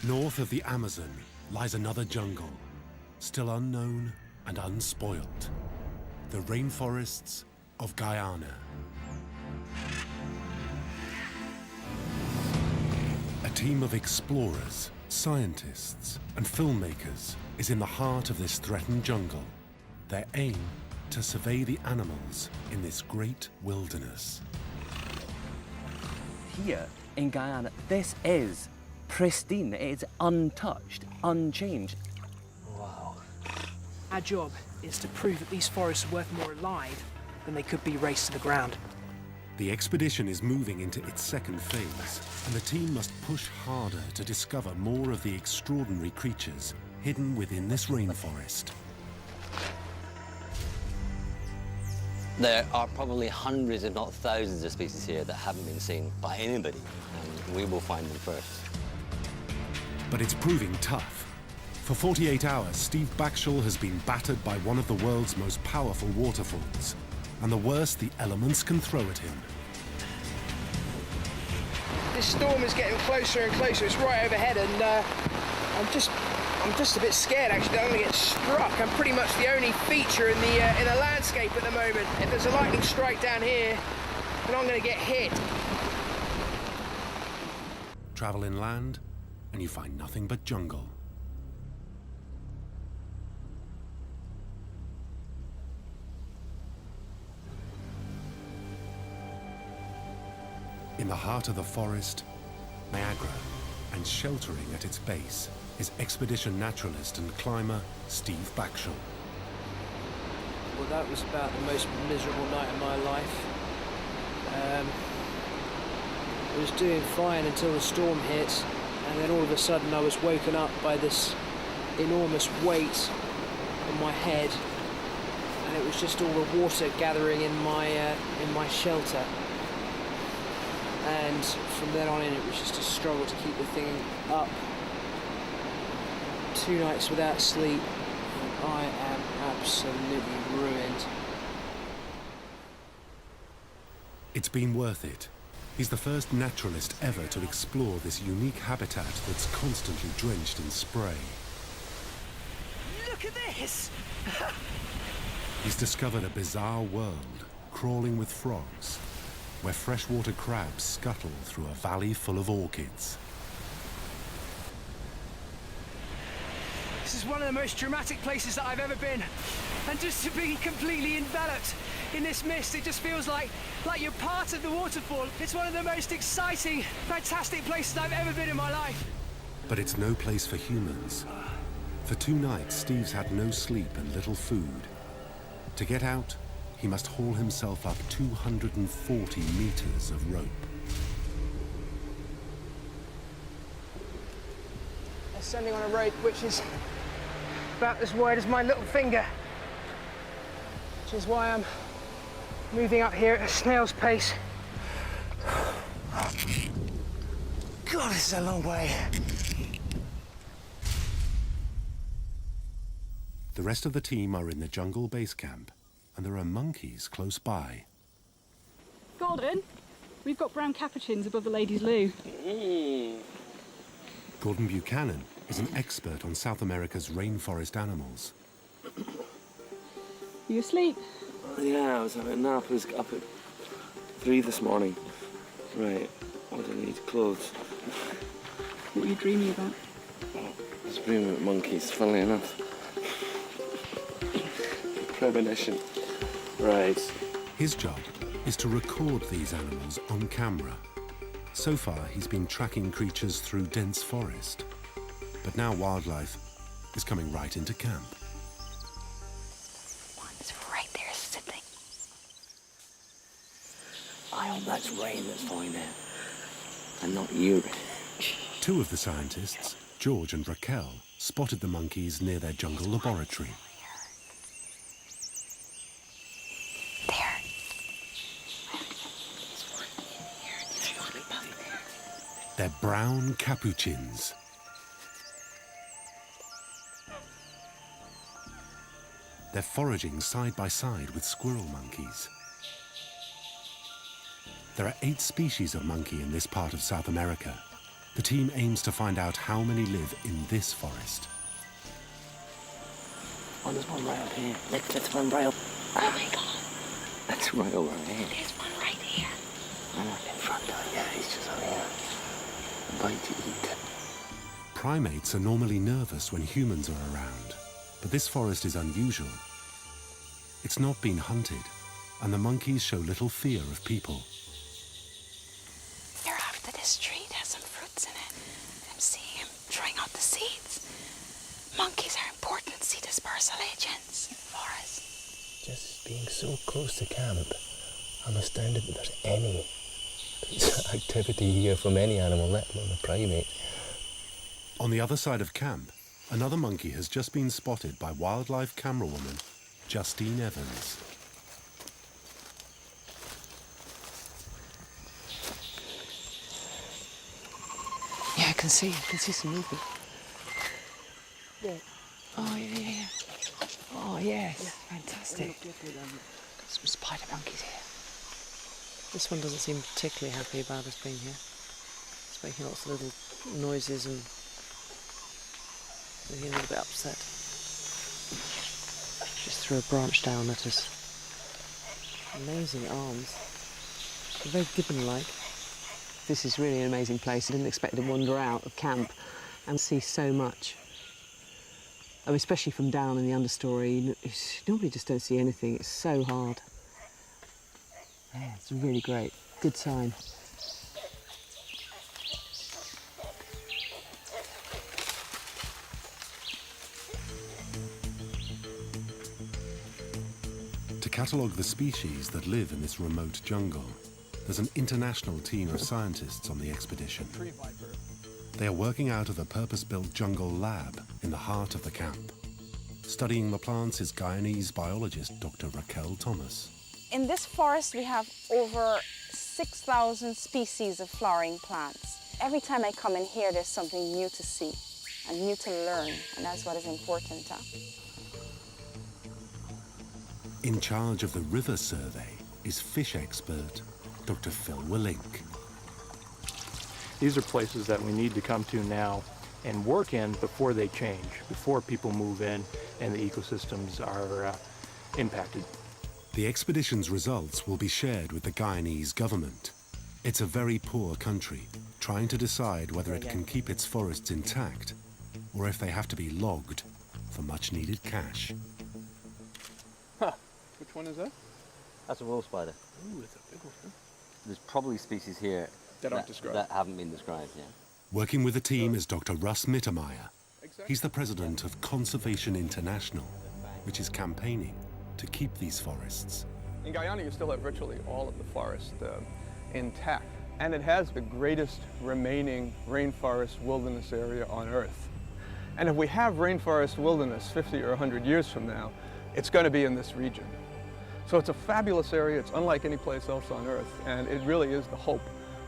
North of the Amazon lies another jungle, still unknown and unspoilt. The rainforests of Guyana. A team of explorers, scientists, and filmmakers is in the heart of this threatened jungle. Their aim, to survey the animals in this great wilderness. Here in Guyana, this is pristine. It's untouched, unchanged. Wow. Our job is to prove that these forests are worth more alive than they could be razed to the ground. The expedition is moving into its second phase, and the team must push harder to discover more of the extraordinary creatures hidden within this rainforest. There are probably hundreds, if not thousands, of species here that haven't been seen by anybody, and we will find them first. But it's proving tough. For 48 hours, Steve Backshall has been battered by one of the world's most powerful waterfalls, and the worst the elements can throw at him. This storm is getting closer and closer. It's right overhead, and I'm just a bit scared, actually, that I'm going to get struck. I'm pretty much the only feature in the landscape at the moment. If there's a lightning strike down here, then I'm going to get hit. Travel inland, and you find nothing but jungle. In the heart of the forest, Niagara, and sheltering at its base is expedition naturalist and climber Steve Backshall. Well, that was about the most miserable night of my life. I was doing fine until the storm hit, and then all of a sudden I was woken up by this enormous weight on my head, and it was just all the water gathering in my shelter. And from then on in, it was just a struggle to keep the thing up. 2 nights without sleep, and I am absolutely ruined. It's been worth it. He's the first naturalist ever to explore this unique habitat that's constantly drenched in spray. Look at this! He's discovered a bizarre world, crawling with frogs, where freshwater crabs scuttle through a valley full of orchids. This is one of the most dramatic places that I've ever been. And just to be completely enveloped in this mist, it just feels like you're part of the waterfall. It's one of the most exciting, fantastic places I've ever been in my life. But it's no place for humans. For 2 nights, Steve's had no sleep and little food. To get out, he must haul himself up 240 meters of rope. I'm standing on a rope which is about as wide as my little finger, which is why I'm moving up here at a snail's pace. God, this is a long way. The rest of the team are in the jungle base camp, and there are monkeys close by. Gordon, we've got brown capuchins above the ladies' loo. Gordon Buchanan is an expert on South America's rainforest animals. You asleep? Yeah, I was having a nap. I was up at 3 this morning. Right, what do I need? Clothes. What were you dreaming about? I was dreaming about monkeys, funnily enough. Premonition. Right. His job is to record these animals on camera. So far, he's been tracking creatures through dense forest. But now wildlife is coming right into camp. One's right there sitting. I hope that's rain that's falling down, and not you. 2 of the scientists, George and Raquel, spotted the monkeys near their jungle laboratory. There. They're brown capuchins. They're foraging side by side with squirrel monkeys. There are 8 species of monkey in this part of South America, The team aims to find out how many live in this forest. Oh, there's one right up here. Let's run right up. Oh my god. That's right over here. There's one right here. In front of it, yeah, he's just over here. Bite to eat. Primates are normally nervous when humans are around, but this forest is unusual. It's not been hunted, and the monkeys show little fear of people. Here after this tree, it has some fruits in it. I'm seeing him trying out the seeds. Monkeys are important seed dispersal agents in the forest. Just being so close to camp, I'm astounded that there's any activity here from any animal, let alone a primate. On the other side of camp, another monkey has just been spotted by wildlife camerawoman Justine Evans. Yeah, I can see some movement. Yeah. Oh, yeah. Oh, yes. Fantastic. Got some spider monkeys here. This one doesn't seem particularly happy about us being here. It's making lots of little noises and looking a little bit upset. Just threw a branch down at us. Amazing arms. They're very gibbon-like. This is really an amazing place. I didn't expect to wander out of camp and see so much. I mean, especially from down in the understory. You normally just don't see anything. It's so hard. Yeah, it's really great. Good sign. To catalogue the species that live in this remote jungle, there's an international team of scientists on the expedition. They are working out of a purpose-built jungle lab in the heart of the camp. Studying the plants is Guyanese biologist Dr. Raquel Thomas. In this forest we have over 6,000 species of flowering plants. Every time I come in here there's something new to see and new to learn, and that's what is important. In charge of the river survey is fish expert Dr. Phil Willink. These are places that we need to come to now and work in before they change, before people move in and the ecosystems are impacted. The expedition's results will be shared with the Guyanese government. It's a very poor country, trying to decide whether it can keep its forests intact or if they have to be logged for much-needed cash. Huh. Which one is that? That's a wolf spider. Ooh, it's a big one. There's probably species here That aren't described. that haven't been described yet. Working with the team is Dr. Russ Mittermeier. He's the president of Conservation International, which is campaigning to keep these forests. In Guyana, you still have virtually all of the forest intact, and it has the greatest remaining rainforest wilderness area on Earth. And if we have rainforest wilderness 50 or 100 years from now, it's going to be in this region. So it's a fabulous area. It's unlike any place else on Earth, and it really is the hope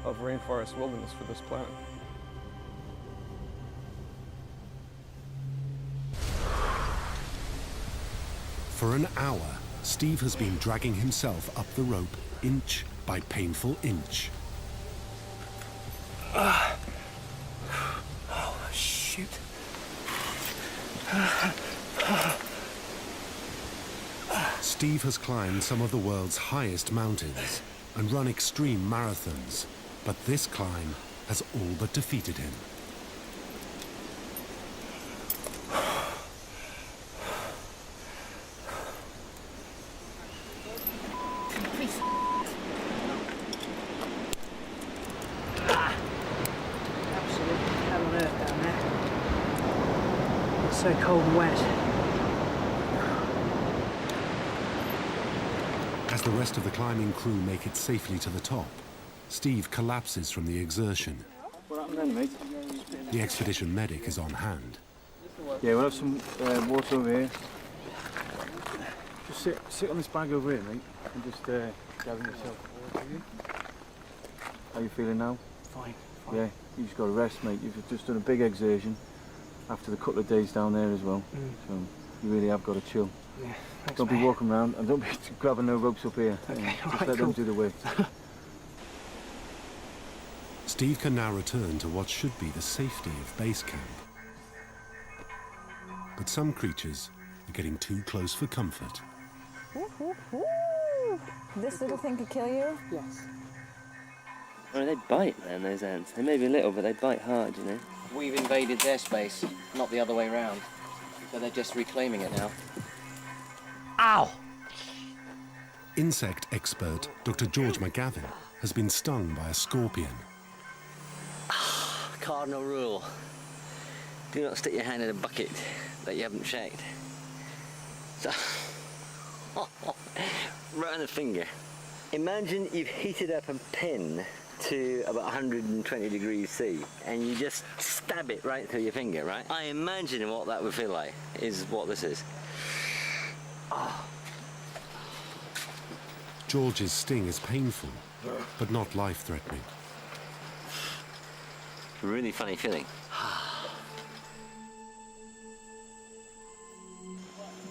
of rainforest wilderness for this planet. For an hour, Steve has been dragging himself up the rope inch by painful inch. Oh, shoot. Steve has climbed some of the world's highest mountains and run extreme marathons, but this climb has all but defeated him. Absolute hell on earth down there. It's so cold and wet. As the rest of the climbing crew make it safely to the top, Steve collapses from the exertion. What happened then, mate? The expedition medic is on hand. Yeah, we'll have some water over here. Just sit on this bag over here, mate, and just gather yourself. How you feeling now? Fine. Yeah, you just got to rest, mate. You've just done a big exertion after the couple of days down there as well. So you really have got to chill. Yeah, thanks, Don't be mate. walking around and don't be grabbing no ropes up here. Okay, Just alright, let them cool. do the weight. Steve can now return to what should be the safety of base camp. But some creatures are getting too close for comfort. This little thing could kill you? Yes. I mean, they bite, man, those ants. They may be little, but they bite hard, you know. We've invaded their space, not the other way round. So they're just reclaiming it now. Ow! Insect expert Dr. George McGavin has been stung by a scorpion. Cardinal rule. Do not stick your hand in a bucket that you haven't checked. So, right on the finger. Imagine you've heated up a pin to about 120 degrees C and you just stab it right through your finger, right? I imagine what that would feel like is what this is. Oh. George's sting is painful, but not life-threatening. Really funny feeling.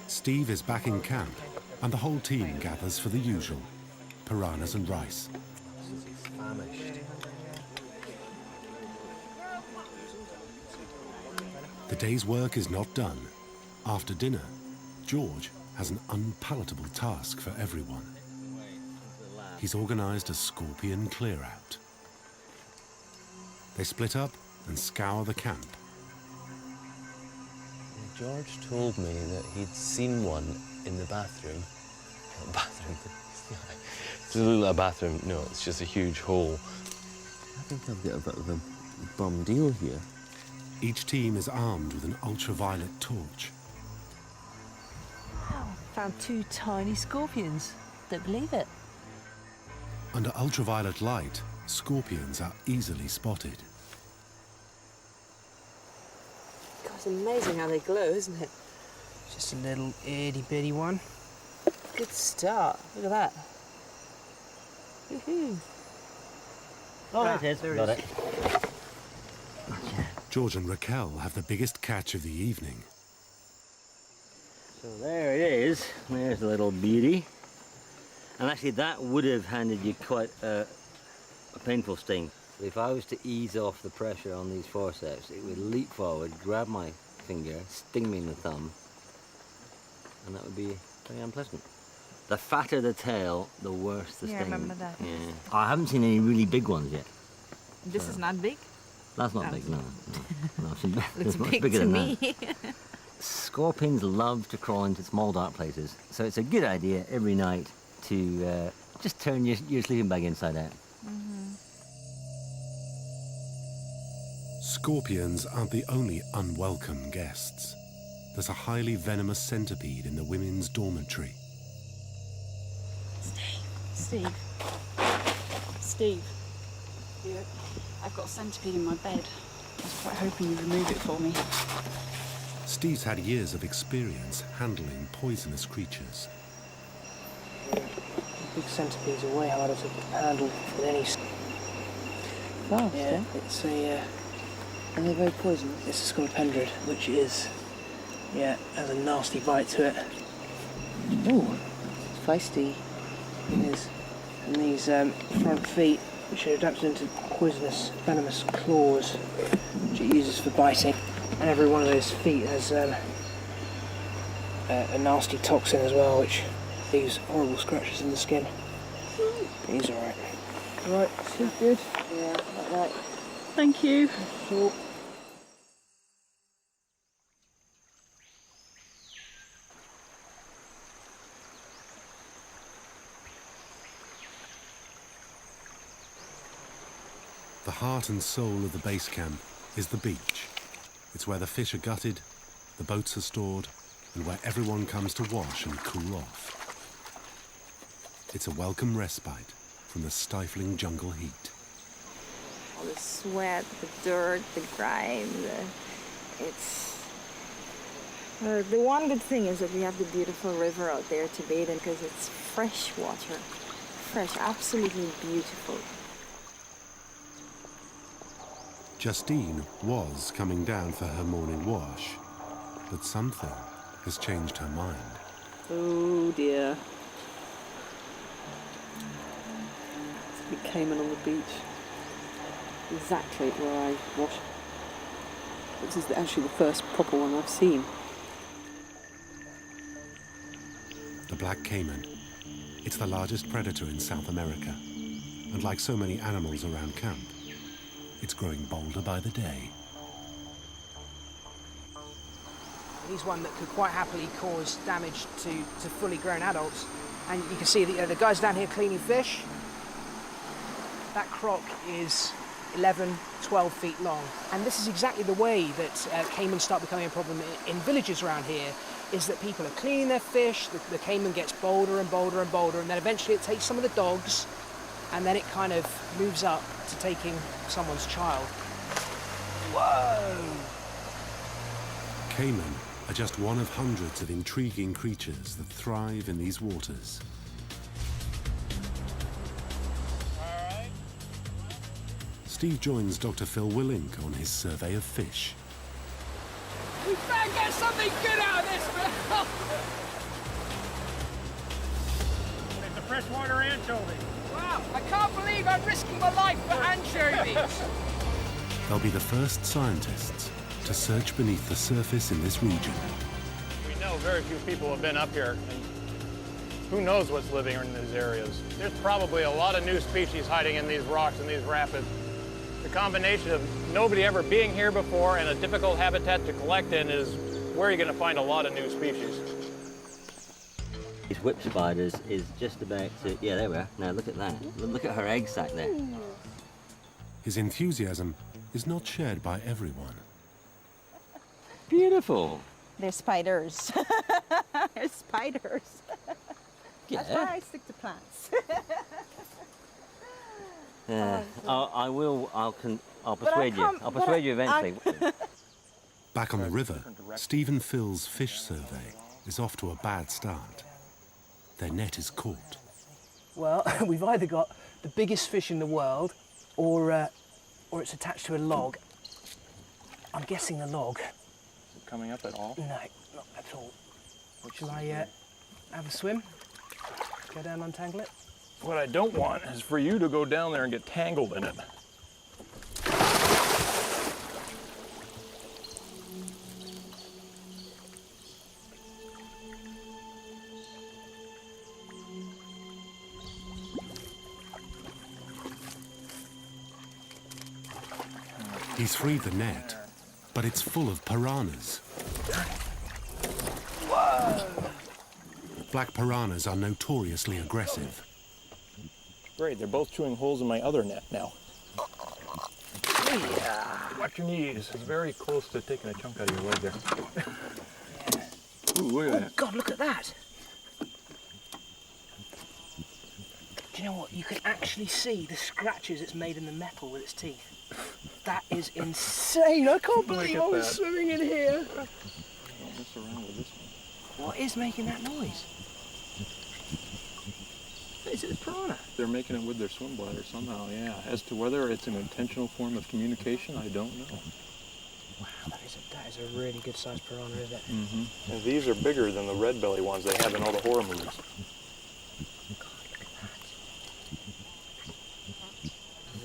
Steve is back in camp, and the whole team gathers for the usual: piranhas and rice. Famished. The day's work is not done. After dinner, George has an unpalatable task for everyone. He's organised a scorpion clear-out. They split up and scour the camp. George told me that he'd seen one in the bathroom. Bathroom? It's a bathroom. No, it's just a huge hole. I think I've got a bit of a bum deal here. Each team is armed with an ultraviolet torch. Wow, found 2 tiny scorpions. Don't believe it. Under ultraviolet light, scorpions are easily spotted. God, it's amazing how they glow, isn't it? Just a little itty-bitty one. Good start. Look at that. Woohoo. Oh, there it is. Got it. George and Raquel have the biggest catch of the evening. So there it is. There's a little beauty. And actually that would have handed you quite a painful sting. If I was to ease off the pressure on these forceps, it would leap forward, grab my finger, sting me in the thumb, and that would be very unpleasant. The fatter the tail, the worse the sting. Yeah, I remember that. Yeah. I haven't seen any really big ones yet. This is not big? That's not big, no. Looks much big bigger to than me. that. Scorpions love to crawl into small dark places, so it's a good idea every night to just turn your sleeping bag inside out. Scorpions aren't the only unwelcome guests. There's a highly venomous centipede in the women's dormitory. Steve. Yeah. I've got a centipede in my bed. I was quite hoping you'd remove it for me. Steve's had years of experience handling poisonous creatures. Big centipedes are way harder to handle than any. Oh, yeah, it's a. And they're very poisonous. It's a scolopendrid, which is, has a nasty bite to it. Ooh, it's feisty. It is. And these front feet, which are adapted into poisonous, venomous claws, which it uses for biting. And every one of those feet has a nasty toxin as well, which leaves horrible scratches in the skin. He's alright. Right, so good. Yeah, like that. Thank you. Sure. The heart and soul of the base camp is the beach. It's where the fish are gutted, the boats are stored, and where everyone comes to wash and cool off. It's a welcome respite from the stifling jungle heat. All the sweat, the dirt, the grime, the one good thing is that we have the beautiful river out there to bathe in because it's fresh water. Fresh, absolutely beautiful. Justine was coming down for her morning wash, but something has changed her mind. Oh dear. It's a big caiman on the beach. exactly where I wash. This is actually the first proper one I've seen. The black caiman. It's the largest predator in South America. And like so many animals around camp, it's growing bolder by the day. He's one that could quite happily cause damage to fully grown adults. And you can see the guys down here cleaning fish. That croc is 11, 12 feet long. And this is exactly the way that caimans start becoming a problem in villages around here, is that people are cleaning their fish, the caiman gets bolder and bolder and bolder, and then eventually it takes some of the dogs, and then it kind of moves up to taking someone's child. Whoa! Caiman are just one of hundreds of intriguing creatures that thrive in these waters. Steve joins Dr. Phil Willink on his survey of fish. We better get something good out of this, Phil! It's a freshwater anchovy. Wow, I can't believe I'm risking my life for anchovies! They'll be the first scientists to search beneath the surface in this region. We know very few people have been up here, and who knows what's living in these areas. There's probably a lot of new species hiding in these rocks and these rapids. The combination of nobody ever being here before and a difficult habitat to collect in is where you're going to find a lot of new species. These whip spiders is just about to... Yeah, there we are. Now look at that. Look at her egg sac there. His enthusiasm is not shared by everyone. Beautiful. They're spiders. They're spiders. Yeah. That's why I stick to plants. I'll persuade you. I'll persuade you eventually. Back on the river, Steve and Phil's fish survey is off to a bad start. Their net is caught. Well, we've either got the biggest fish in the world, or it's attached to a log. I'm guessing the log. Is it coming up at all? No, not at all. Shall I have a swim? Go down and untangle it? What I don't want is for you to go down there and get tangled in it. He's freed the net, but it's full of piranhas. Whoa! Black piranhas are notoriously aggressive. Great, they're both chewing holes in my other net now. Yeah. Watch your knees. It's very close to taking a chunk out of your leg there. Ooh, look at that. God, look at that. Do you know what? You can actually see the scratches it's made in the metal with its teeth. That is insane. I can't believe I was swimming in here. Don't mess around with this one. What is making that noise? Is it the piranha? They're making it with their swim bladder somehow, yeah. As to whether it's an intentional form of communication, I don't know. Wow, that is a really good sized piranha, isn't it? Mm-hmm. And these are bigger than the red belly ones they have in all the horror movies.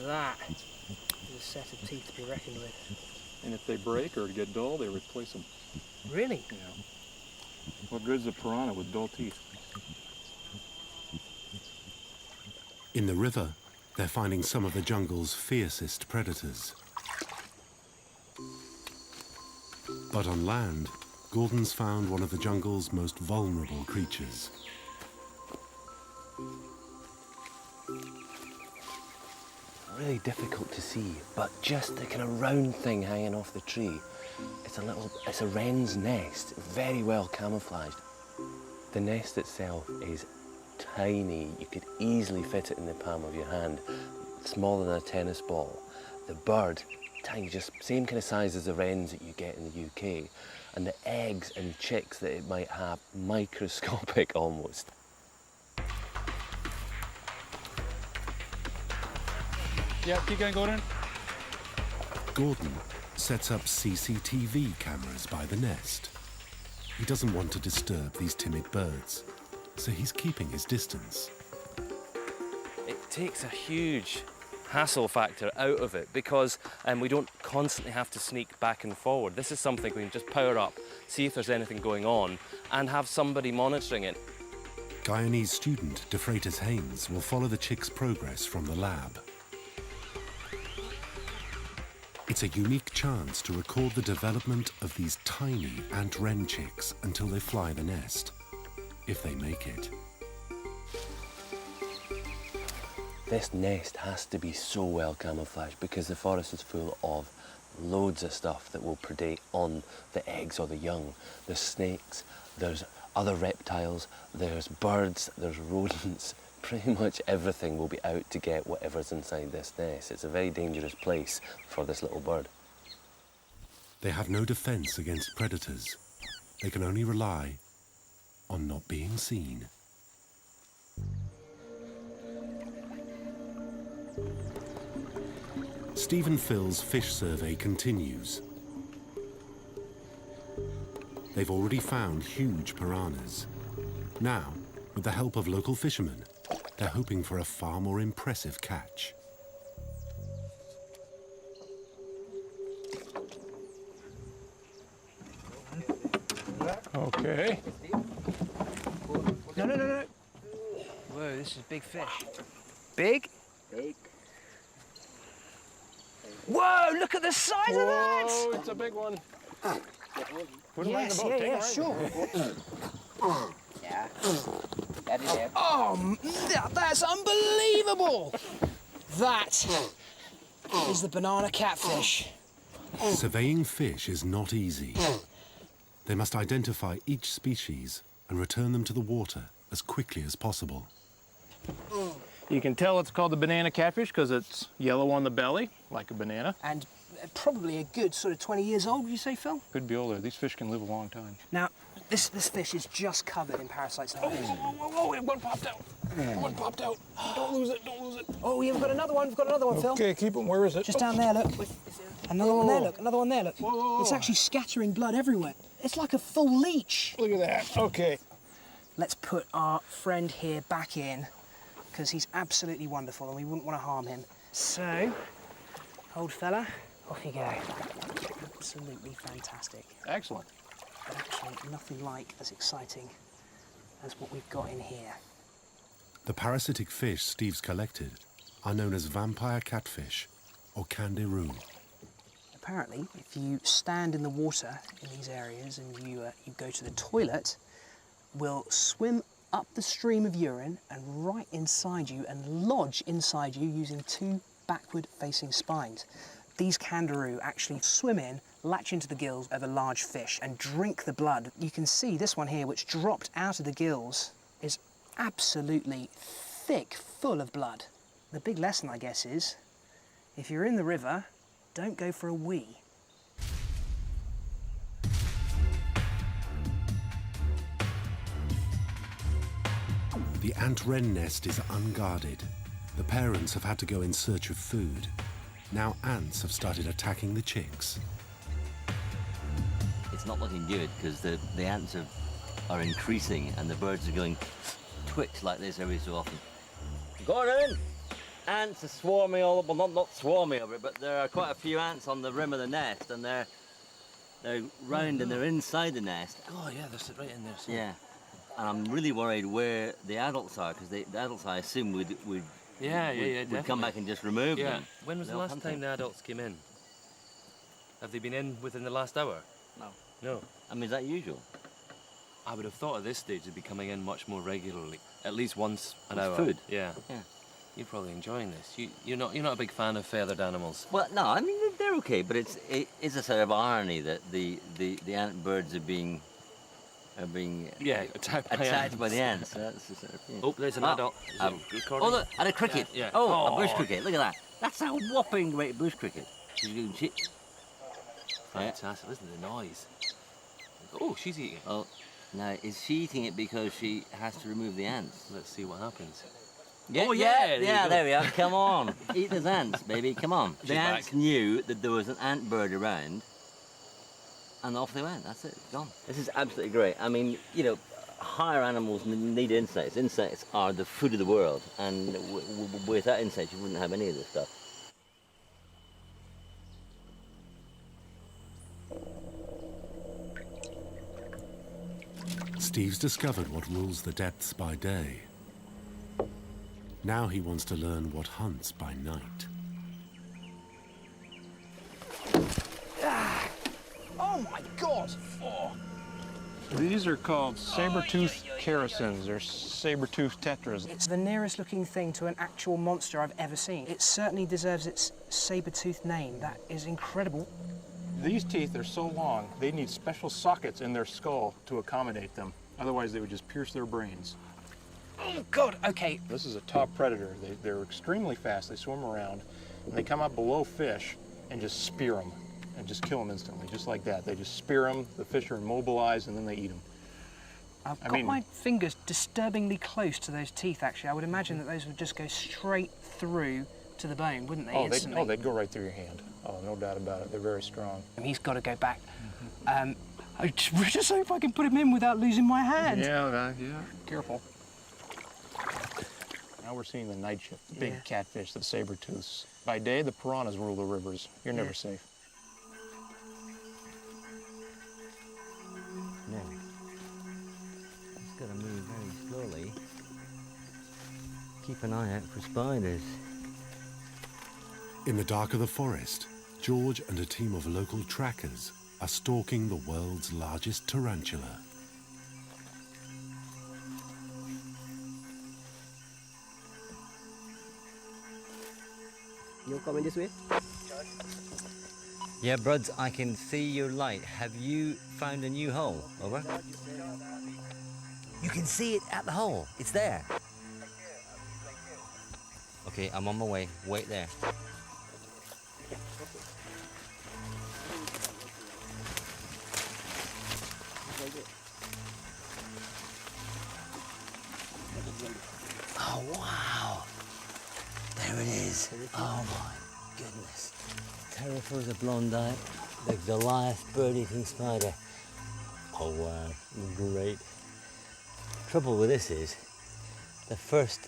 That is a set of teeth to be reckoned with. And if they break or get dull, they replace them. Really? Yeah. What good is a piranha with dull teeth? In the river, they're finding some of the jungle's fiercest predators. But on land, Gordon's found one of the jungle's most vulnerable creatures. Really difficult to see, but just the kind of round thing hanging off the tree. It's a wren's nest, very well camouflaged. The nest itself is tiny. You could easily fit it in the palm of your hand, smaller than a tennis ball. The bird, tiny, just same kind of size as the wrens that you get in the UK. And the eggs and chicks that it might have, microscopic almost. Yeah, keep going, Gordon. Gordon sets up CCTV cameras by the nest. He doesn't want to disturb these timid birds, so he's keeping his distance. It takes a huge hassle factor out of it because we don't constantly have to sneak back and forward. This is something we can just power up, see if there's anything going on, and have somebody monitoring it. Guyanese student De Freitas Haynes will follow the chicks' progress from the lab. It's a unique chance to record the development of these tiny ant-wren chicks until they fly the nest, if they make it. This nest has to be so well camouflaged because the forest is full of loads of stuff that will predate on the eggs or the young. There's snakes, there's other reptiles, there's birds, there's rodents. Pretty much everything will be out to get whatever's inside this nest. It's a very dangerous place for this little bird. They have no defense against predators. They can only rely on not being seen. Steve and Phil's fish survey continues. They've already found huge piranhas. Now, with the help of local fishermen, they're hoping for a far more impressive catch. Okay. No, no, no, no. Whoa, this is a big fish. Big? Big. Whoa, look at the size of that! Oh, it's a big one. Put him right in the Yes, boat. yeah, Take yeah, him right sure. Yeah. Daddy there. Oh, that's unbelievable! That is the banana catfish. Surveying fish is not easy. They must identify each species and return them to the water as quickly as possible. You can tell it's called the banana catfish because it's yellow on the belly, like a banana. And probably a good sort of 20 years old, would you say, Phil? Could be older. These fish can live a long time. Now, this fish is just covered in parasites. Oh, one popped out. One popped out. Don't lose it, don't lose it. Oh, yeah, we've got another one, Phil. Okay, keep him. Where is it? Just down there, look. Another one there, look. Another one there, look. Whoa. It's actually scattering blood everywhere. It's like a full leech. Look at that. Okay. Let's put our friend here back in, because he's absolutely wonderful and we wouldn't want to harm him. So, old fella, off you go. Absolutely fantastic. Excellent. But actually, nothing like as exciting as what we've got in here. The parasitic fish Steve's collected are known as vampire catfish or kangaroo. Apparently, if you stand in the water in these areas and you go to the toilet, we'll swim up the stream of urine and right inside you and lodge inside you using two backward-facing spines. These kangaroo actually swim in, latch into the gills of a large fish and drink the blood. You can see this one here, which dropped out of the gills, is absolutely thick, full of blood. The big lesson, I guess, is if you're in the river, don't go for a wee. The ant-wren nest is unguarded. The parents have had to go in search of food. Now ants have started attacking the chicks. It's not looking good because the ants are increasing and the birds are going twitch like this every so often. Gordon! Ants are swarming all over, well not swarming over it, but there are quite a few ants on the rim of the nest and they're round and they're inside the nest. Oh yeah, they're right in there. So. Yeah. And I'm really worried where the adults are, because the adults, I assume, would come back and just remove them. When was the last time the adults came in? Have they been in within the last hour? No. No. I mean, is that usual? I would have thought at this stage they'd be coming in much more regularly, at least once an hour. Food. Yeah. Yeah. You're probably enjoying this. You're not a big fan of feathered animals. Well, no, I mean they're okay, but it is a sort of irony that the ant birds are being attacked by the ants. So that's the sort of, yeah. Oh, there's an adult. Oh, look, and a cricket. Yeah. Oh, a bush cricket. Look at that. That's a whopping great bush cricket. She's doing shit. Fantastic. Listen to the noise. Oh, she's eating it. Oh, now is she eating it because she has to remove the ants? Let's see what happens. Yeah, oh yeah, there we are. Come on, eat those ants, baby. Come on. She's the ants back. knew that there was an ant bird around, and off they went. That's it. Gone. This is absolutely great. I mean, you know, higher animals need insects. Insects are the food of the world, and without insects, you wouldn't have any of this stuff. Steve's discovered what rules the depths by day. Now he wants to learn what hunts by night. Oh my God! Oh. These are called saber-toothed characins, or saber-toothed tetras. It's the nearest looking thing to an actual monster I've ever seen. It certainly deserves its saber-toothed name. That is incredible. These teeth are so long, they need special sockets in their skull to accommodate them. Otherwise, they would just pierce their brains. Oh God, okay. This is a top predator. They're extremely fast. They swim around, and they come up below fish and just spear them. And just kill them instantly, just like that. They just spear them, the fish are immobilized, and then they eat them. I've got my fingers disturbingly close to those teeth, actually. I would imagine that those would just go straight through to the bone, wouldn't they, instantly? They'd go right through your hand. Oh, no doubt about it. They're very strong. And he's got to go back. I just hope I can put him in without losing my hand. Yeah, careful. Now we're seeing the night shift, the big catfish, the saber-tooths. By day, the piranhas rule the rivers. You're never safe. Now, it's got to move very slowly. Keep an eye out for spiders. In the dark of the forest, George and a team of local trackers are stalking the world's largest tarantula. You coming this way? Yeah, Bruds, I can see your light. Have you found a new hole? Over? You can see it at the hole. It's there. Okay, I'm on my way. Wait there. Oh, wow. There it is. Oh, my goodness. Pterophosa blondie, the Goliath bird-eating spider. Oh wow, great. Trouble with this is, the first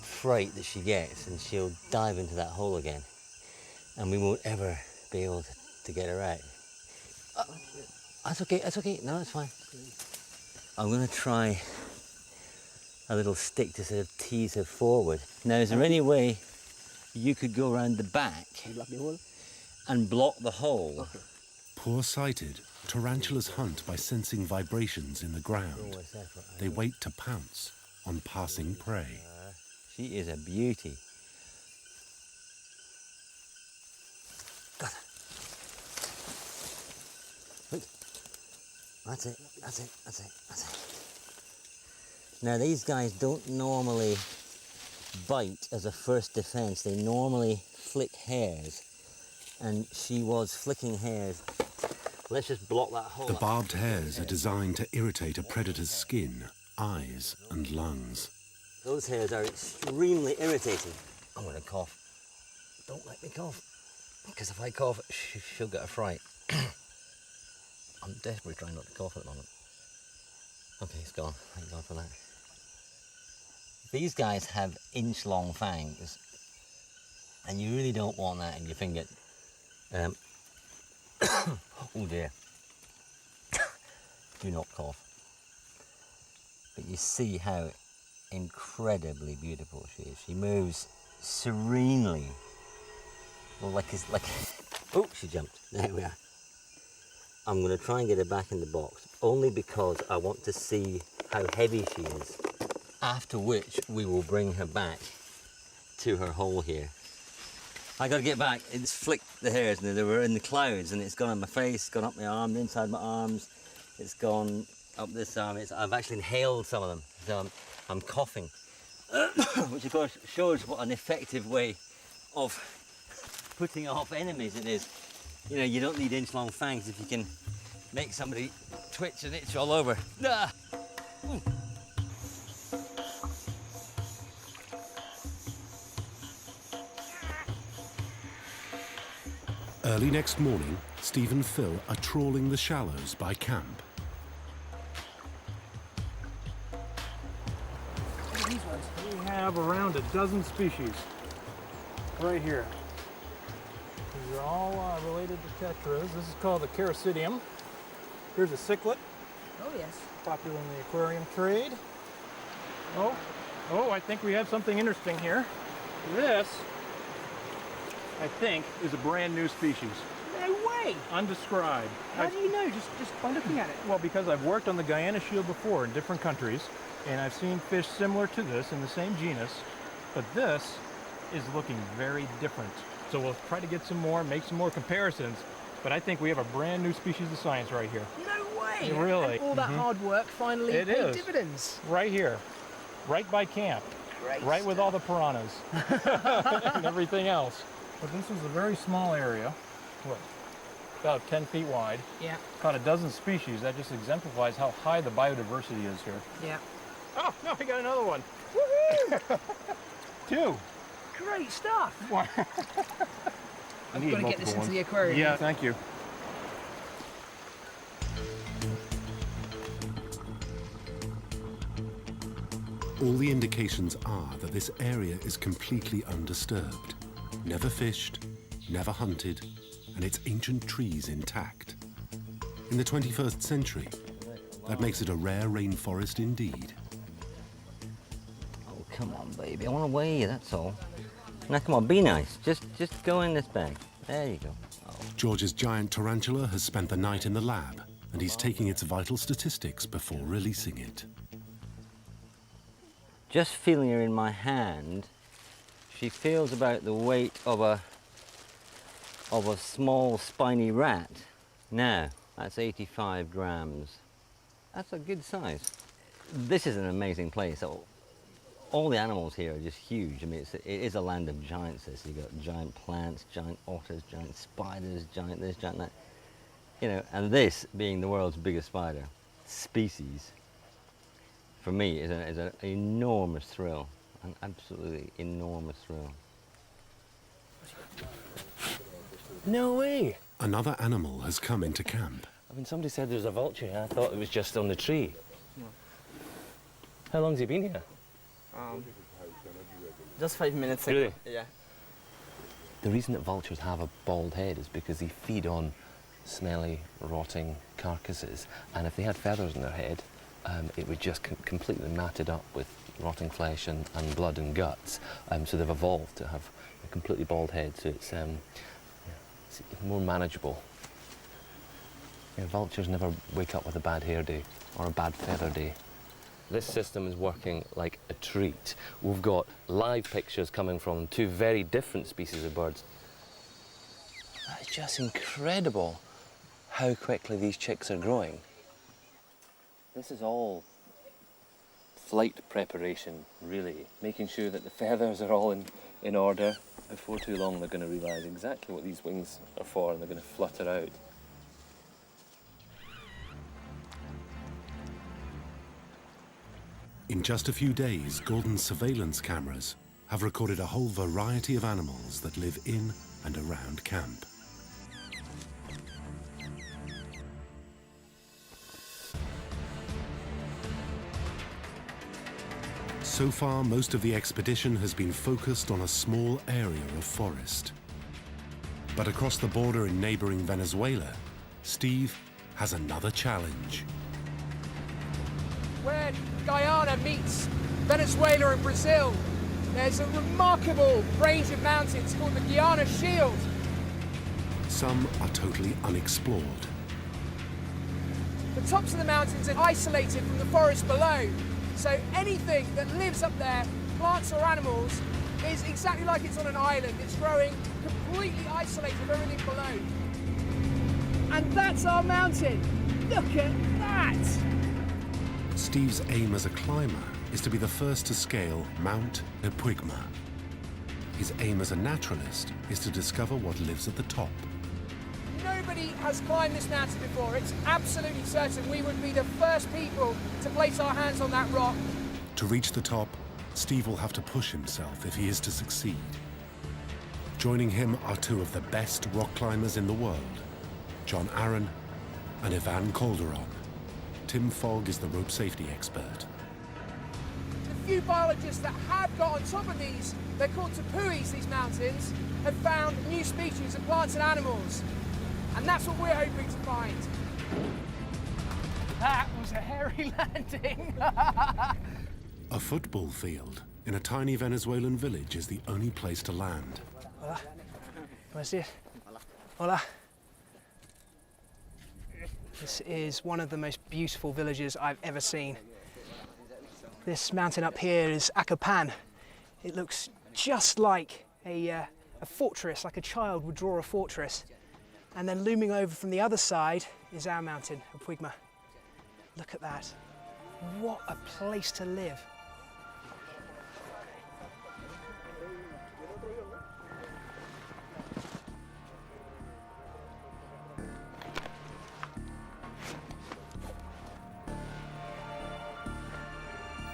fright that she gets and she'll dive into that hole again and we won't ever be able to get her out. That's okay, no, it's fine. I'm going to try a little stick to sort of tease her forward. Now, is there any way you could go around the back and block the hole? Okay. Poor-sighted, tarantulas hunt by sensing vibrations in the ground. They wait to pounce on passing prey. She is a beauty. Got her. Look. That's it. Now these guys don't normally bite as a first defense. They normally flick hairs. And she was flicking hairs. Let's just block that hole. The barbed hairs are designed to irritate a predator's skin, eyes and lungs. Those hairs are extremely irritating. I'm going to cough. Don't let me cough. Because if I cough, she'll get a fright. I'm desperately trying not to cough at the moment. Okay, it's gone. Thank God for that. These guys have inch-long fangs. And you really don't want that in your finger. Oh dear. Do not cough. But you see how incredibly beautiful she is. She moves serenely. Well, like, oh, she jumped. There we are. I'm going to try and get her back in the box, only because I want to see how heavy she is. After which, we will bring her back to her hole here. I got to get back. It's flicked the hairs, and they were in the clouds, and it's gone on my face, gone up my arm, inside my arms. It's gone up this arm. I've actually inhaled some of them, so I'm coughing, which of course shows what an effective way of putting off enemies it is. You know, you don't need inch-long fangs if you can make somebody twitch and itch all over. Ah! Early next morning, Steve and Phil are trawling the shallows by camp. These ones. We have around a dozen species right here. These are all related to tetras. This is called the Caricidium. Here's a cichlid Oh, yes. Popular in the aquarium trade. Oh, I think we have something interesting here. This, I think, is a brand new species. No way! Undescribed. How do you know? Just by looking at it? Well, because I've worked on the Guyana shield before in different countries, and I've seen fish similar to this in the same genus, but this is looking very different. So we'll try to get some more, make some more comparisons, but I think we have a brand new species of science right here. No way! Really? And all that hard work finally It paid is. dividends. Right here, right by camp, Great right with all the piranhas and everything else. But this is a very small area, what, about 10 feet wide. Yeah. Caught a dozen species. That just exemplifies how high the biodiversity is here. Yeah. Oh, no, we got another one. Woohoo! 2. Great stuff. I've Need got to get this multiple into ones. the aquarium. Yeah, thank you. All the indications are that this area is completely undisturbed, never fished, never hunted, and its ancient trees intact. In the 21st century, that makes it a rare rainforest indeed. Oh, come on, baby. I want to weigh you, that's all. Now, come on, be nice. Just go in this bag. There you go. George's giant tarantula has spent the night in the lab, and he's taking its vital statistics before releasing it. Just feeling her in my hand, she feels about the weight of a small spiny rat. Now, that's 85 grams. That's a good size. This is an amazing place. All the animals here are just huge. I mean, it is a land of giants. You've got giant plants, giant otters, giant spiders, giant this, giant that. You know, and this being the world's biggest spider species, for me, is an enormous thrill, an absolutely enormous thrill. No way! Another animal has come into camp. I mean, somebody said there's a vulture here. I thought it was just on the tree. How long's he been here? Just 5 minutes ago. Really? Yeah. The reason that vultures have a bald head is because they feed on smelly, rotting carcasses, and if they had feathers in their head, it would just completely matted up with rotting flesh and blood and guts. So they've evolved to have a completely bald head, so it's more manageable. You know, vultures never wake up with a bad hair day or a bad feather day. This system is working like a treat. We've got live pictures coming from 2 very different species of birds. It's just incredible how quickly these chicks are growing. This is all flight preparation, really. Making sure that the feathers are all in order. Before too long, they're going to realise exactly what these wings are for, and they're going to flutter out. In just a few days, Gordon's surveillance cameras have recorded a whole variety of animals that live in and around camp. So far, most of the expedition has been focused on a small area of forest. But across the border in neighboring Venezuela, Steve has another challenge. Where Guyana meets Venezuela and Brazil, there's a remarkable range of mountains called the Guyana Shield. Some are totally unexplored. The tops of the mountains are isolated from the forest below, so anything that lives up there, plants or animals, is exactly like it's on an island. It's growing completely isolated from everything below. And that's our mountain. Look at that! Steve's aim as a climber is to be the first to scale Mount Epuigma. His aim as a naturalist is to discover what lives at the top. Nobody has climbed this mountain before. It's absolutely certain we would be the first people to place our hands on that rock. To reach the top, Steve will have to push himself if he is to succeed. Joining him are 2 of the best rock climbers in the world, John Aaron and Ivan Calderon. Tim Fogg is the rope safety expert. The few biologists that have got on top of these, they're called tapuis, these mountains, have found new species of plants and animals. And that's what we're hoping to find. That was a hairy landing. A football field in a tiny Venezuelan village is the only place to land. Hola. Can I see it? Hola. This is one of the most beautiful villages I've ever seen. This mountain up here is Acapan. It looks just like a fortress, like a child would draw a fortress. And then looming over from the other side is our mountain, Puigma. Look at that. What a place to live.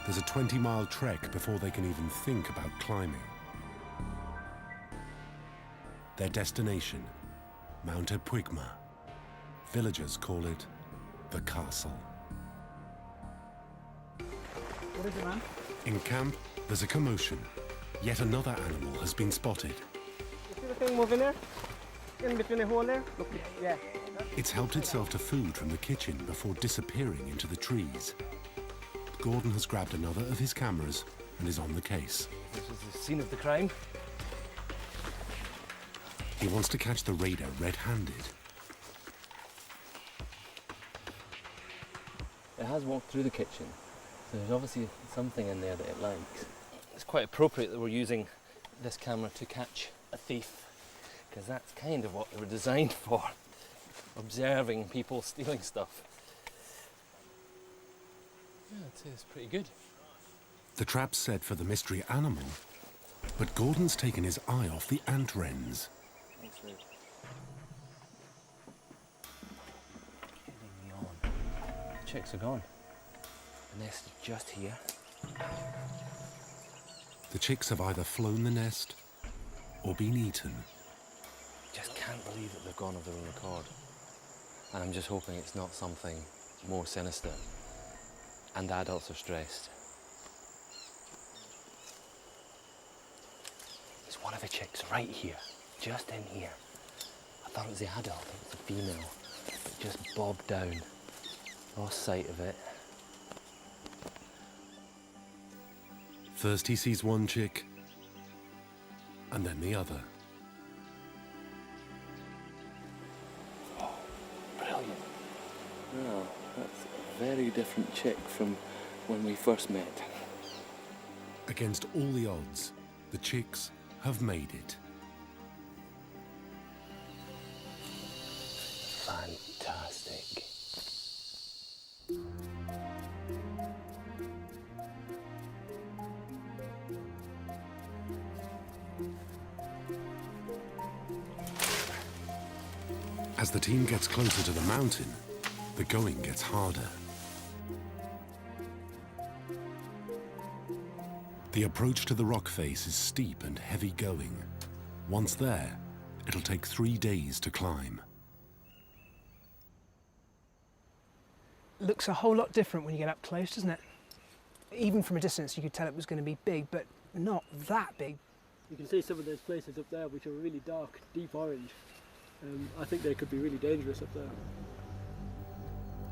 There's a 20-mile trek before they can even think about climbing. Their destination, Mount Puigma. Villagers call it the castle. What is it, man? In camp, there's a commotion. Yet another animal has been spotted. You see the thing moving there? In between the hole there? Look, yeah. It's helped itself to food from the kitchen before disappearing into the trees. Gordon has grabbed another of his cameras and is on the case. This is the scene of the crime. He wants to catch the raider red-handed. It has walked through the kitchen, so there's obviously something in there that it likes. It's quite appropriate that we're using this camera to catch a thief, because that's kind of what they were designed for, observing people stealing stuff. Yeah, I'd say it's pretty good. The trap's set for the mystery animal, but Gordon's taken his eye off the ant wrens. The chicks are gone. The nest is just here. The chicks have either flown the nest or been eaten. Just can't believe that they've gone of their own accord. And I'm just hoping it's not something more sinister. And the adults are stressed. There's one of the chicks right here, just in here. I thought it was the adult, it was the female. It just bobbed down. Lost sight of it. First he sees one chick, and then the other. Oh, brilliant. No, that's a very different chick from when we first met. Against all the odds, the chicks have made it. Fantastic. As the team gets closer to the mountain, the going gets harder. The approach to the rock face is steep and heavy going. Once there, it'll take 3 days to climb. Looks a whole lot different when you get up close, doesn't it? Even from a distance, you could tell it was going to be big, but not that big. You can see some of those places up there which are really dark, deep orange. I think they could be really dangerous up there.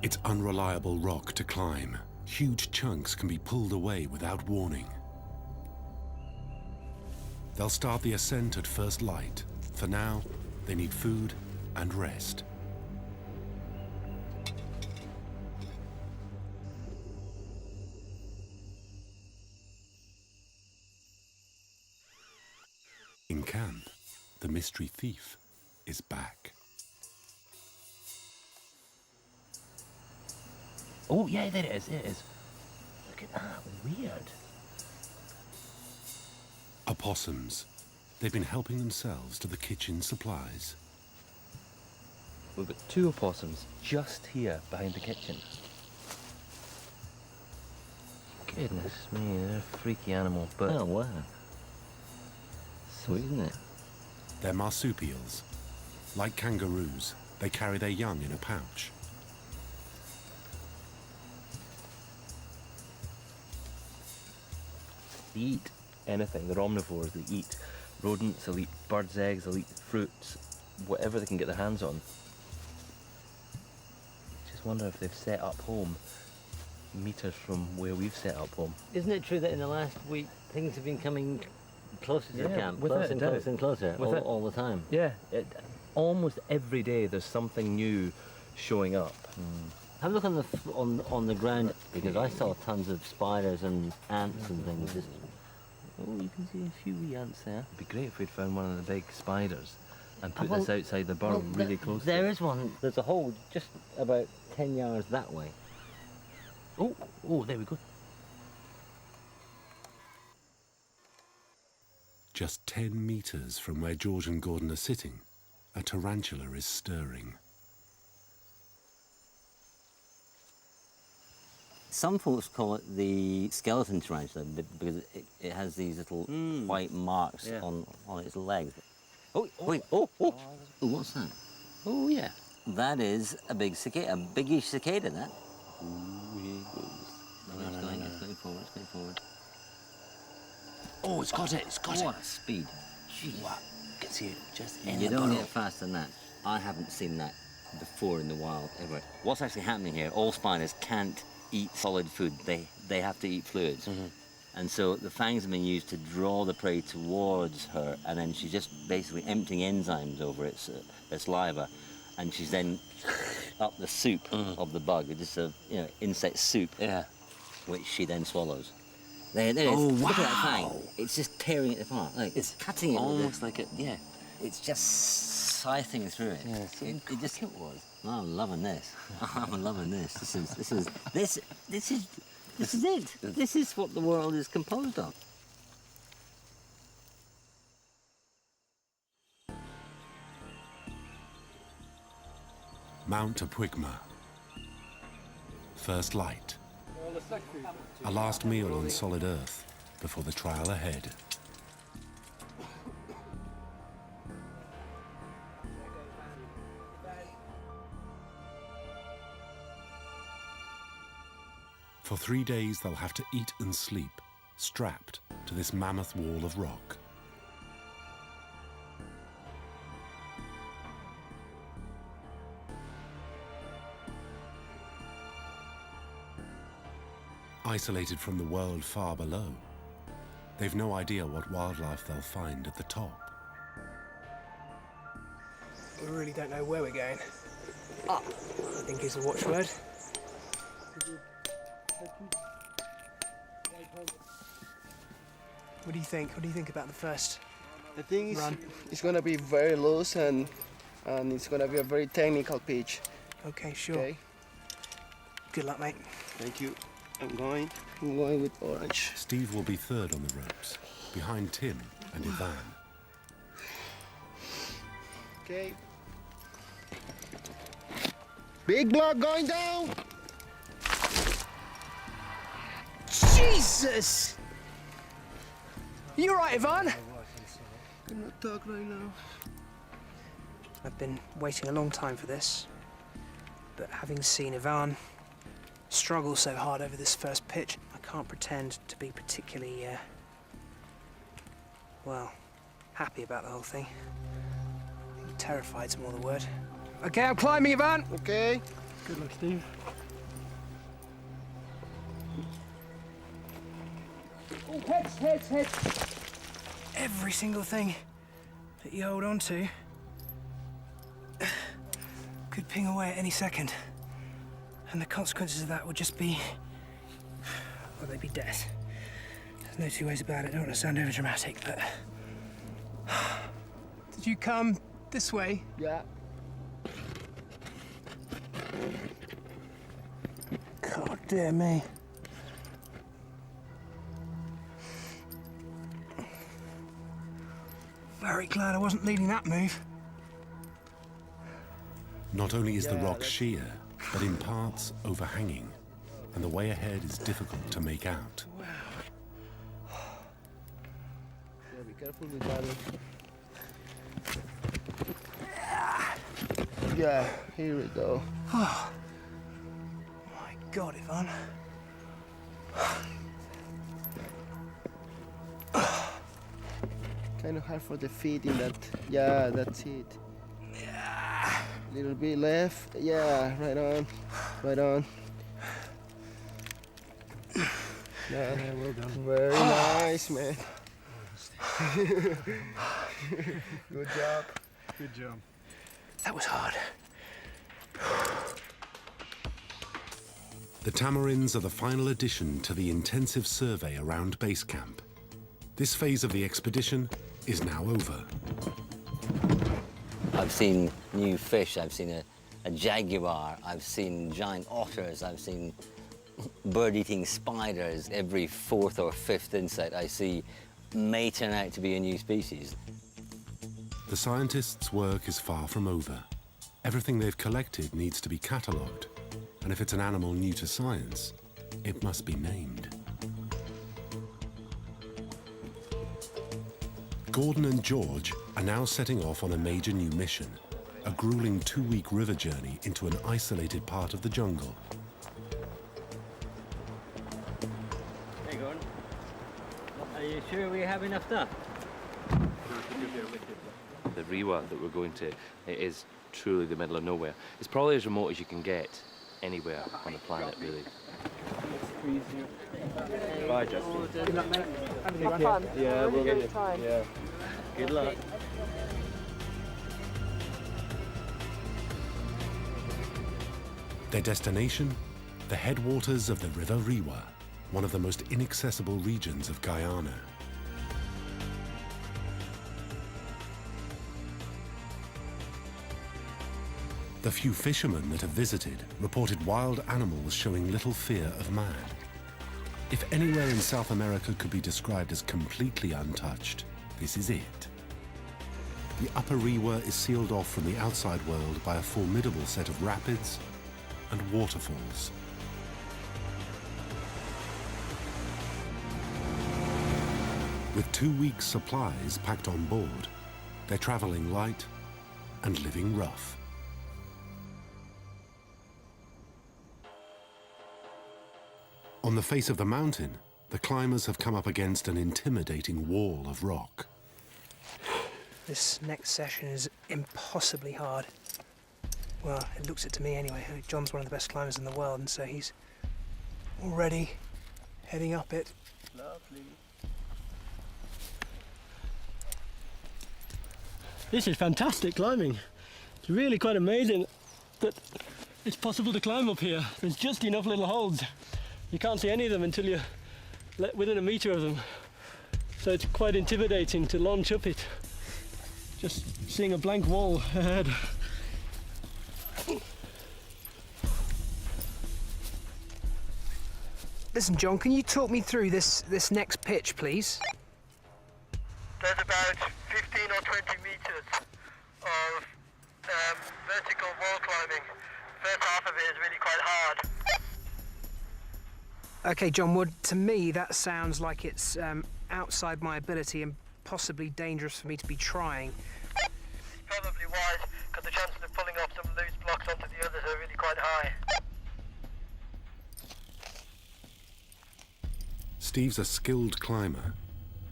It's unreliable rock to climb. Huge chunks can be pulled away without warning. They'll start the ascent at first light. For now, they need food and rest. In camp, the mystery thief is back. Oh, yeah, there it is, it is. Look at that, weird. Opossums. They've been helping themselves to the kitchen supplies. We've got 2 opossums just here behind the kitchen. Goodness me, they're a freaky animal, but... Oh, wow. Sweet, isn't it? They're marsupials. Like kangaroos, they carry their young in a pouch. They eat anything. They're omnivores. They eat rodents, they'll eat birds' eggs, they'll eat fruits, whatever they can get their hands on. Just wonder if they've set up home meters from where we've set up home. Isn't it true that in the last week things have been coming closer to the camp, without closer a and doubt. closer and closer, all the time? Yeah, almost every day there's something new showing up. Have a look on the ground, because I saw tons of spiders and ants and things. Just, oh, you can see a few wee ants there. It'd be great if we'd found one of the big spiders and put well, this outside the burrow really close. There is one. There's a hole just about 10 yards that way. Oh, there we go. Just 10 metres from where George and Gordon are sitting, a tarantula is stirring. Some folks call it the skeleton tarantula because it has these little white marks on its legs. Oh, wait, oh, what's that? Oh, yeah. That is a big cicada, a biggish cicada, that. Ooh, here it goes. It's going forward, it's going forward. Oh, it's got it, What a speed. Jeez. Wow. You can see it just in You the don't burrow. get faster than that. I haven't seen that before in the wild, ever. What's actually happening here, all spiders can't eat solid food. They have to eat fluids. And so the fangs have been used to draw the prey towards her, and then she's just basically emptying enzymes over its saliva, and she's then up the soup of the bug. It's just a insect soup, which she then swallows. There it is. Oh, Look at that wow. fang. It's just tearing it apart. Like, it's cutting it. Almost like it, yeah. It's just scything through it. Yeah, it just it was. Oh, I'm loving this. I'm loving this. This is it. This is what the world is composed of. Mount Apwigma. First light. A last meal on solid earth before the trial ahead. For 3 days they'll have to eat and sleep, strapped to this mammoth wall of rock. Isolated from the world far below, they've no idea what wildlife they'll find at the top. We really don't know where we're going. Up, I think is the watchword. What do you think? What do you think about the first I think run? it's going to be very loose and it's going to be a very technical pitch. Okay, sure. Okay. Good luck, mate. Thank you. I'm going with orange. Steve will be third on the ropes, behind Tim and Ivan. Okay. Big block going down. Jesus! You all right, Ivan? I'm not talk right now. I've been waiting a long time for this, but having seen Ivan struggle so hard over this first pitch, I can't pretend to be particularly, well, happy about the whole thing. I think terrified's more the word. Okay, I'm climbing, Ivan. Okay. Good luck, Steve. Oh, heads. Every single thing that you hold on to could ping away at any second. And the consequences of that would just be, well, they'd be death. There's no two ways about it. I don't want to sound over dramatic, but. Did you come this way? Yeah. God dear me. Very glad I wasn't leading that move. Not only is the rock sheer, but in parts overhanging, and the way ahead is difficult to make out. Yeah, be careful with that. Yeah, here we go. Oh my God, Ivan. Kind of hard for the feet in that. Yeah, that's it. Little bit left. Yeah, right on. Right on. Yeah, well done. Very nice, man. Good job. Good job. That was hard. The tamarins are the final addition to the intensive survey around base camp. This phase of the expedition is now over. I've seen new fish, I've seen a jaguar, I've seen giant otters, I've seen bird-eating spiders. Every fourth or fifth insect I see may turn out to be a new species. The scientists' work is far from over. Everything they've collected needs to be catalogued, and if it's an animal new to science, it must be named. Gordon and George are now setting off on a major new mission, a grueling 2-week river journey into an isolated part of the jungle. Hey, Gordon. Are you sure we have enough stuff? The Riwa that we're going to, it is truly the middle of nowhere. It's probably as remote as you can get anywhere on the planet, really. Bye, Justin. Good luck, mate. Have fun. Yeah, we'll Good time. Yeah. Good luck. Their destination? The headwaters of the River Riwa, one of the most inaccessible regions of Guyana. The few fishermen that have visited reported wild animals showing little fear of man. If anywhere in South America could be described as completely untouched, this is it. The Upper Riwa is sealed off from the outside world by a formidable set of rapids and waterfalls. With 2 weeks' supplies packed on board, they're traveling light and living rough. On the face of the mountain, the climbers have come up against an intimidating wall of rock. This next session is impossibly hard. Well, it looks it to me anyway. John's one of the best climbers in the world, and so he's already heading up it. Lovely. This is fantastic climbing. It's really quite amazing that it's possible to climb up here. There's just enough little holds. You can't see any of them until you're within a metre of them. So it's quite intimidating to launch up it. Just seeing a blank wall ahead. Listen, John, can you talk me through this next pitch, please? There's about 15 or 20 meters of vertical wall climbing. First half of it is really quite hard. Okay, John Wood, to me that sounds like it's outside my ability and possibly dangerous for me to be trying. Probably wise, because the chances of pulling off some loose blocks onto the others are really quite high. Steve's a skilled climber,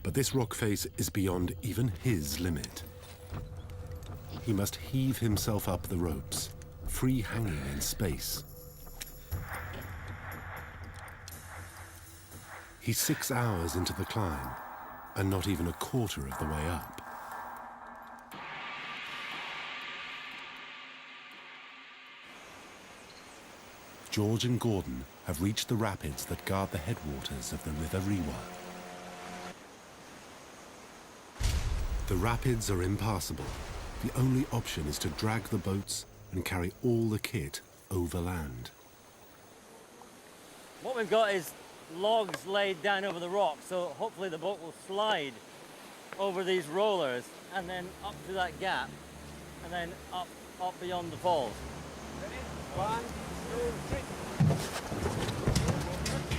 but this rock face is beyond even his limit. He must heave himself up the ropes, free hanging in space. He's 6 hours into the climb, and not even a quarter of the way up. George and Gordon have reached the rapids that guard the headwaters of the River Riwa. The rapids are impassable. The only option is to drag the boats and carry all the kit overland. What we've got is logs laid down over the rock, so hopefully the boat will slide over these rollers and then up to that gap and then up beyond the falls. Ready? 1, 2, 3.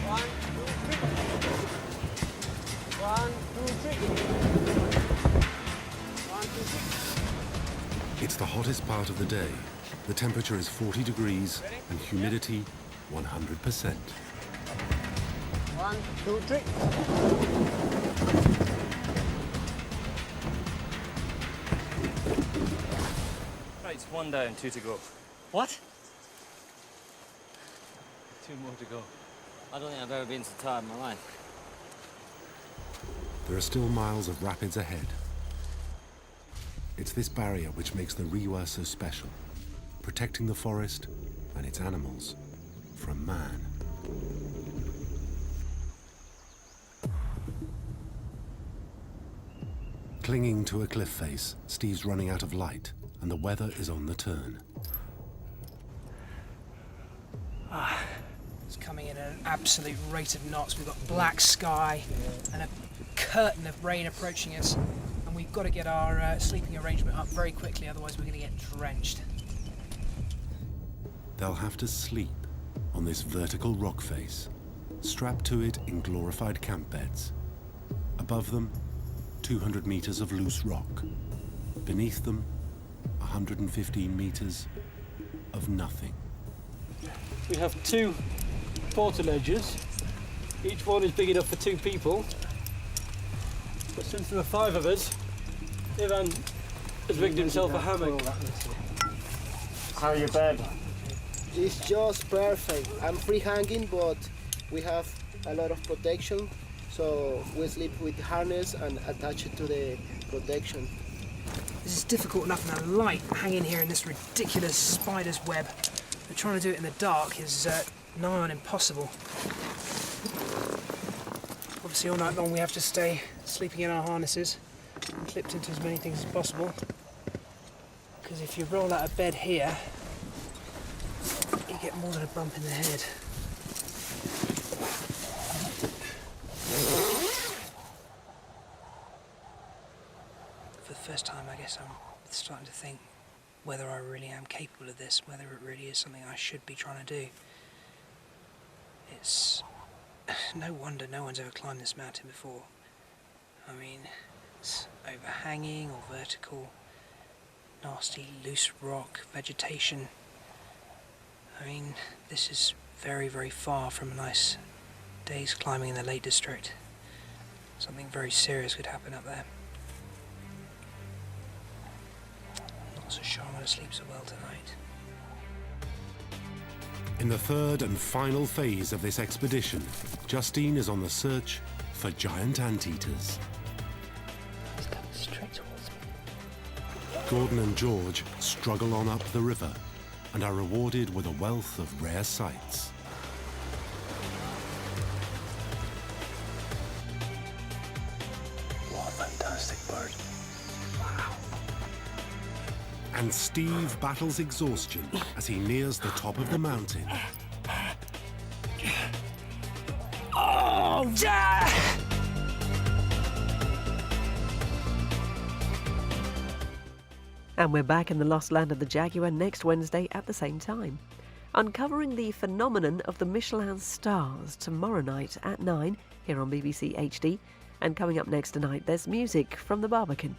1, 2, 3. 1, 2, 3. 1, 2, 3. It's the hottest part of the day. The temperature is 40 degrees and humidity 100%. 1, 2, 3. Right, It's 1 down, 2 to go. What? 2 more to go. I don't think I've ever been so tired in my life. There are still miles of rapids ahead. It's this barrier which makes the Riwa so special, protecting the forest and its animals from man. Clinging to a cliff face, Steve's running out of light, and the weather is on the turn. It's coming in at an absolute rate of knots. We've got black sky and a curtain of rain approaching us, and we've got to get our sleeping arrangement up very quickly, otherwise we're going to get drenched. They'll have to sleep on this vertical rock face, strapped to it in glorified camp beds. Above them, 200 meters of loose rock. Beneath them, 115 meters of nothing. We have 2 portaledges. Each one is big enough for 2 people. But since there are 5 of us, Ivan has rigged himself a hammock. How are your bed? It's just perfect. I'm free hanging, but we have a lot of protection. So we sleep with harness and attach it to the protection. This is difficult enough in the light, hanging here in this ridiculous spider's web. But trying to do it in the dark is nigh on impossible. Obviously all night long we have to stay sleeping in our harnesses and clipped into as many things as possible. Because if you roll out of bed here, you get more than a bump in the head. For the first time, I guess I'm starting to think whether I really am capable of this, whether it really is something I should be trying to do. It's no wonder no one's ever climbed this mountain before. I mean, it's overhanging or vertical, nasty loose rock, vegetation. I mean, this is very, very far from a nice day's climbing in the Lake District. Something very serious could happen up there. I'm not so sure I'm going to sleep so well tonight. In the third and final phase of this expedition, Justine is on the search for giant anteaters. He's coming straight towards me. Gordon and George struggle on up the river and are rewarded with a wealth of rare sights. What a fantastic bird. And Steve battles exhaustion as he nears the top of the mountain. Oh, yeah! And we're back in the lost land of the Jaguar next Wednesday at the same time. Uncovering the phenomenon of the Michelin stars tomorrow night at 9 here on BBC HD. And coming up next tonight, there's music from the Barbican.